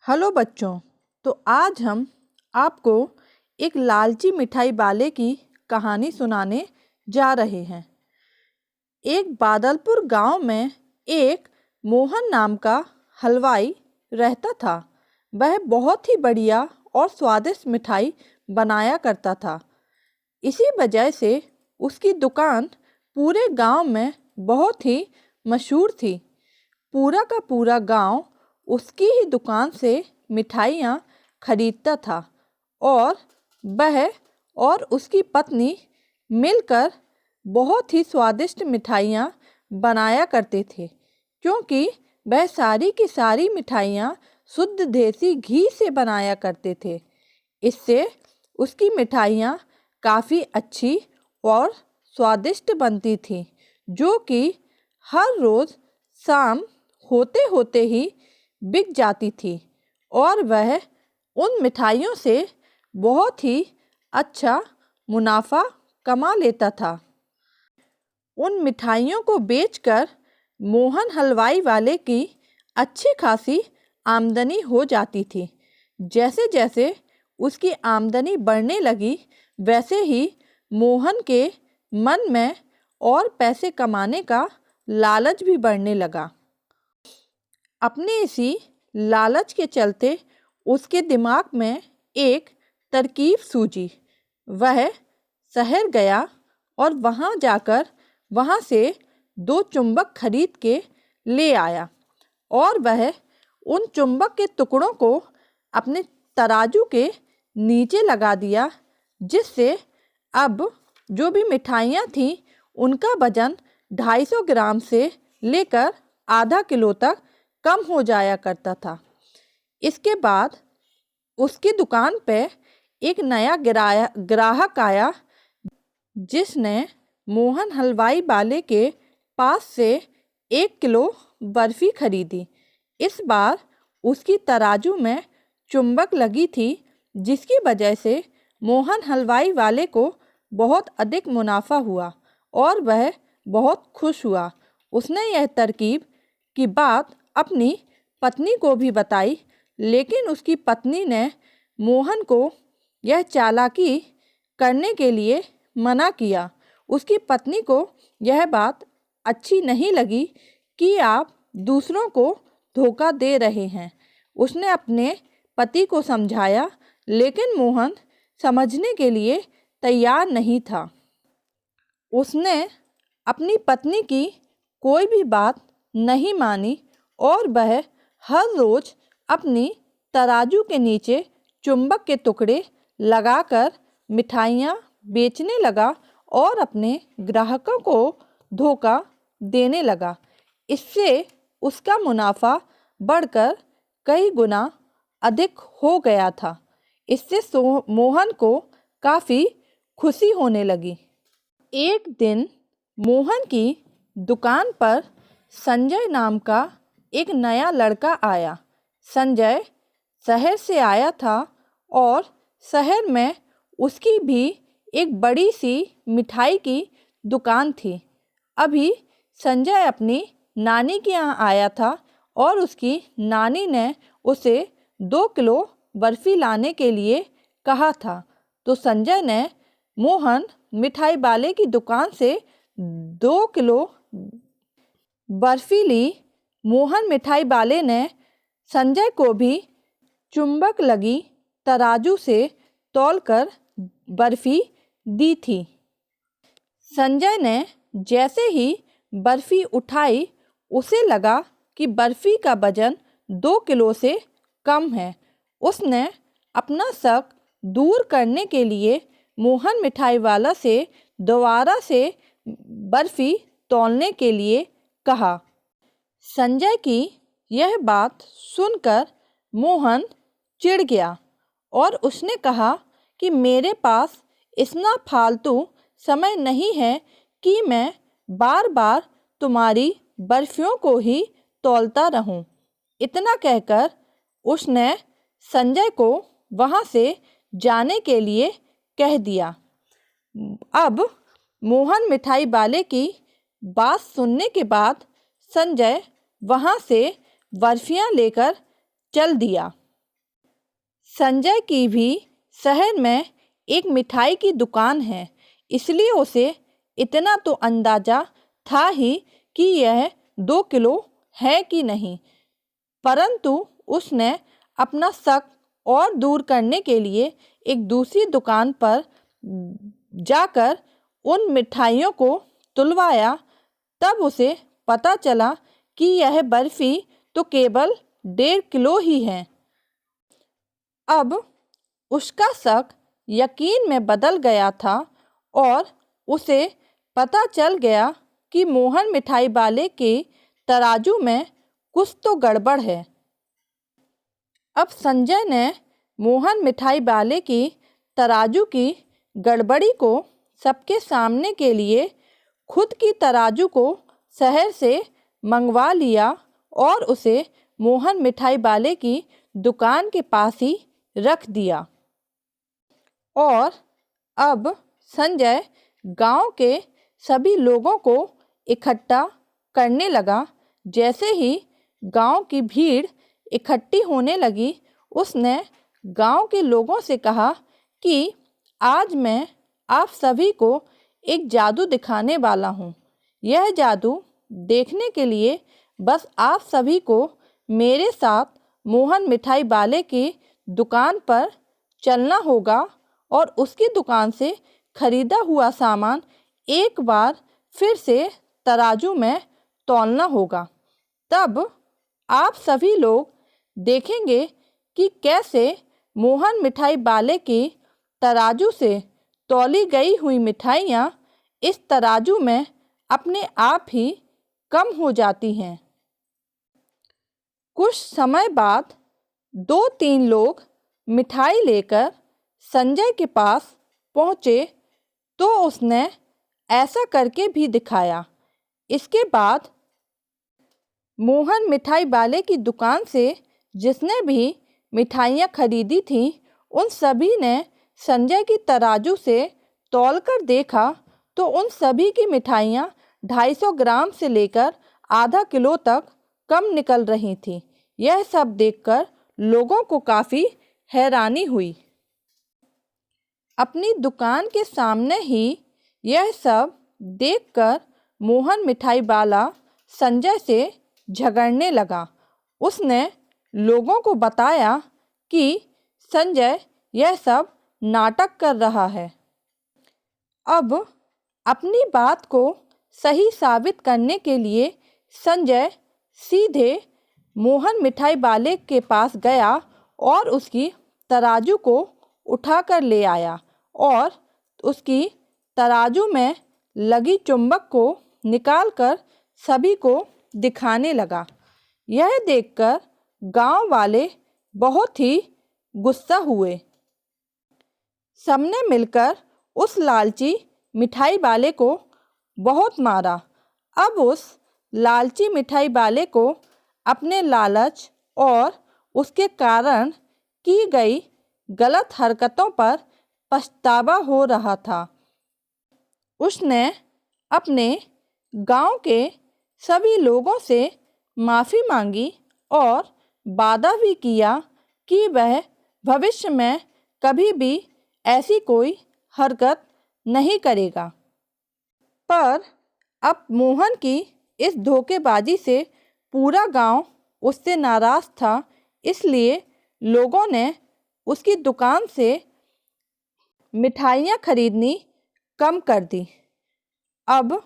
Hello बच्चों। तो आज हम आपको एक लालची मिठाई वाले की कहानी सुनाने जा रहे हैं। एक बादलपुर गांव में एक मोहन नाम का हलवाई रहता था। वह बहुत ही बढ़िया और स्वादिष्ट मिठाई बनाया करता था। इसी वजह से उसकी दुकान पूरे गांव में बहुत ही मशहूर थी। पूरा का पूरा गांव उसकी ही दुकान से मिठाइयाँ खरीदता था और वह और उसकी पत्नी मिलकर बहुत ही स्वादिष्ट मिठाइयाँ बनाया करते थे, क्योंकि वह सारी की सारी मिठाइयाँ शुद्ध देसी घी से बनाया करते थे। इससे उसकी मिठाइयाँ काफ़ी अच्छी और स्वादिष्ट बनती थी, जो कि हर रोज़ शाम होते होते ही बिक जाती थी और वह उन मिठाइयों से बहुत ही अच्छा मुनाफा कमा लेता था। उन मिठाइयों को बेचकर मोहन हलवाई वाले की अच्छी खासी आमदनी हो जाती थी। जैसे जैसे उसकी आमदनी बढ़ने लगी, वैसे ही मोहन के मन में और पैसे कमाने का लालच भी बढ़ने लगा। अपने इसी लालच के चलते उसके दिमाग में एक तरकीब सूझी। वह शहर गया और वहाँ जाकर वहाँ से 2 चुंबक खरीद के ले आया और वह उन चुंबक के टुकड़ों को अपने तराजू के नीचे लगा दिया, जिससे अब जो भी मिठाइयाँ थीं उनका वजन 250 ग्राम से लेकर आधा किलो तक कम हो जाया करता था। इसके बाद उसकी दुकान पे एक नया ग्राहक आया, जिसने मोहन हलवाई वाले के पास से 1 किलो बर्फ़ी खरीदी। इस बार उसकी तराजू में चुंबक लगी थी, जिसकी वजह से मोहन हलवाई वाले को बहुत अधिक मुनाफा हुआ और वह बहुत खुश हुआ। उसने यह तरकीब की बात अपनी पत्नी को भी बताई, लेकिन उसकी पत्नी ने मोहन को यह चालाकी करने के लिए मना किया। उसकी पत्नी को यह बात अच्छी नहीं लगी कि आप दूसरों को धोखा दे रहे हैं। उसने अपने पति को समझाया, लेकिन मोहन समझने के लिए तैयार नहीं था। उसने अपनी पत्नी की कोई भी बात नहीं मानी और वह हर रोज़ अपनी तराजू के नीचे चुंबक के टुकड़े लगाकर मिठाइयाँ बेचने लगा और अपने ग्राहकों को धोखा देने लगा। इससे उसका मुनाफा बढ़कर कई गुना अधिक हो गया था। इससे मोहन को काफ़ी खुशी होने लगी। एक दिन मोहन की दुकान पर संजय नाम का एक नया लड़का आया। संजय शहर से आया था और शहर में उसकी भी एक बड़ी सी मिठाई की दुकान थी। अभी संजय अपनी नानी के यहाँ आया था और उसकी नानी ने उसे 2 किलो बर्फ़ी लाने के लिए कहा था। तो संजय ने मोहन मिठाई वाले की दुकान से 2 किलो बर्फ़ी ली। मोहन मिठाई वाले ने संजय को भी चुंबक लगी तराजू से तौलकर बर्फ़ी दी थी। संजय ने जैसे ही बर्फ़ी उठाई, उसे लगा कि बर्फ़ी का वजन 2 किलो से कम है। उसने अपना शक दूर करने के लिए मोहन मिठाई वाला से दोबारा से बर्फ़ी तौलने के लिए कहा। संजय की यह बात सुनकर मोहन चिढ़ गया और उसने कहा कि मेरे पास इतना फालतू समय नहीं है कि मैं बार बार तुम्हारी बर्फ़ियों को ही तौलता रहूं। इतना कहकर उसने संजय को वहाँ से जाने के लिए कह दिया। अब मोहन मिठाई वाले की बात सुनने के बाद संजय वहाँ से बर्फ़ियाँ लेकर चल दिया। संजय की भी शहर में एक मिठाई की दुकान है, इसलिए उसे इतना तो अंदाजा था ही कि यह 2 किलो है कि नहीं। परंतु उसने अपना शक और दूर करने के लिए एक दूसरी दुकान पर जाकर उन मिठाइयों को तुलवाया। तब उसे पता चला कि यह बर्फ़ी तो केवल 1.5 किलो ही है। अब उसका शक यकीन में बदल गया था और उसे पता चल गया कि मोहन मिठाई वाले के तराजू में कुछ तो गड़बड़ है। अब संजय ने मोहन मिठाई वाले की तराजू की गड़बड़ी को सबके सामने के लिए खुद की तराजू को शहर से मंगवा लिया और उसे मोहन मिठाई वाले की दुकान के पास ही रख दिया। और अब संजय गांव के सभी लोगों को इकट्ठा करने लगा। जैसे ही गांव की भीड़ इकट्ठी होने लगी, उसने गांव के लोगों से कहा कि आज मैं आप सभी को एक जादू दिखाने वाला हूँ। यह जादू देखने के लिए बस आप सभी को मेरे साथ मोहन मिठाई वाले की दुकान पर चलना होगा और उसकी दुकान से खरीदा हुआ सामान एक बार फिर से तराजू में तौलना होगा। तब आप सभी लोग देखेंगे कि कैसे मोहन मिठाई वाले की तराजू से तौली गई हुई मिठाइयाँ इस तराजू में अपने आप ही कम हो जाती हैं। कुछ समय बाद 2-3 लोग मिठाई लेकर संजय के पास पहुँचे तो उसने ऐसा करके भी दिखाया। इसके बाद मोहन मिठाई वाले की दुकान से जिसने भी मिठाइयाँ खरीदी थीं, उन सभी ने संजय की तराजू से तौलकर देखा तो उन सभी की मिठाइयाँ 250 ग्राम से लेकर आधा किलो तक कम निकल रही थीं। यह सब देखकर लोगों को काफ़ी हैरानी हुई। अपनी दुकान के सामने ही यह सब देखकर मोहन मिठाई वाला संजय से झगड़ने लगा। उसने लोगों को बताया कि संजय यह सब नाटक कर रहा है। अब अपनी बात को सही साबित करने के लिए संजय सीधे मोहन मिठाई वाले के पास गया और उसकी तराजू को उठाकर ले आया और उसकी तराजू में लगी चुंबक को निकालकर सभी को दिखाने लगा। यह देखकर गांव वाले बहुत ही गुस्सा हुए। सबने मिलकर उस लालची मिठाई वाले को बहुत मारा। अब उस लालची मिठाई वाले को अपने लालच और उसके कारण की गई गलत हरकतों पर पछतावा हो रहा था। उसने अपने गांव के सभी लोगों से माफ़ी मांगी और वादा भी किया कि वह भविष्य में कभी भी ऐसी कोई हरकत नहीं करेगा। पर अब मोहन की इस धोखेबाजी से पूरा गांव उससे नाराज़ था, इसलिए लोगों ने उसकी दुकान से मिठाइयाँ खरीदनी कम कर दी। अब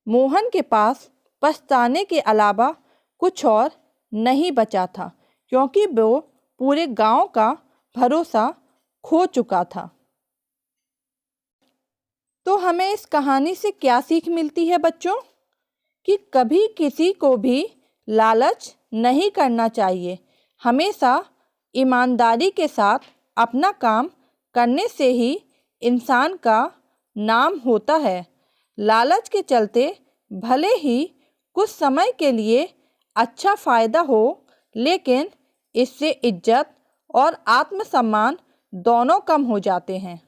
मोहन के पास पछताने के अलावा कुछ और नहीं बचा था, क्योंकि वो पूरे गांव का भरोसा खो चुका था। तो हमें इस कहानी से क्या सीख मिलती है बच्चों? कि कभी किसी को भी लालच नहीं करना चाहिए। हमेशा ईमानदारी के साथ अपना काम करने से ही इंसान का नाम होता है। लालच के चलते भले ही कुछ समय के लिए अच्छा फ़ायदा हो, लेकिन इससे इज्जत और आत्मसम्मान दोनों कम हो जाते हैं।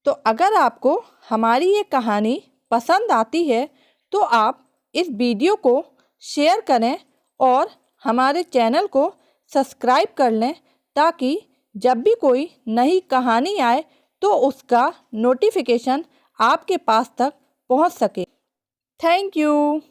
तो अगर आपको हमारी ये कहानी पसंद आती है तो आप इस वीडियो को शेयर करें और हमारे चैनल को सब्सक्राइब कर लें, ताकि जब भी कोई नई कहानी आए तो उसका नोटिफिकेशन आपके पास तक पहुंच सके। Thank you.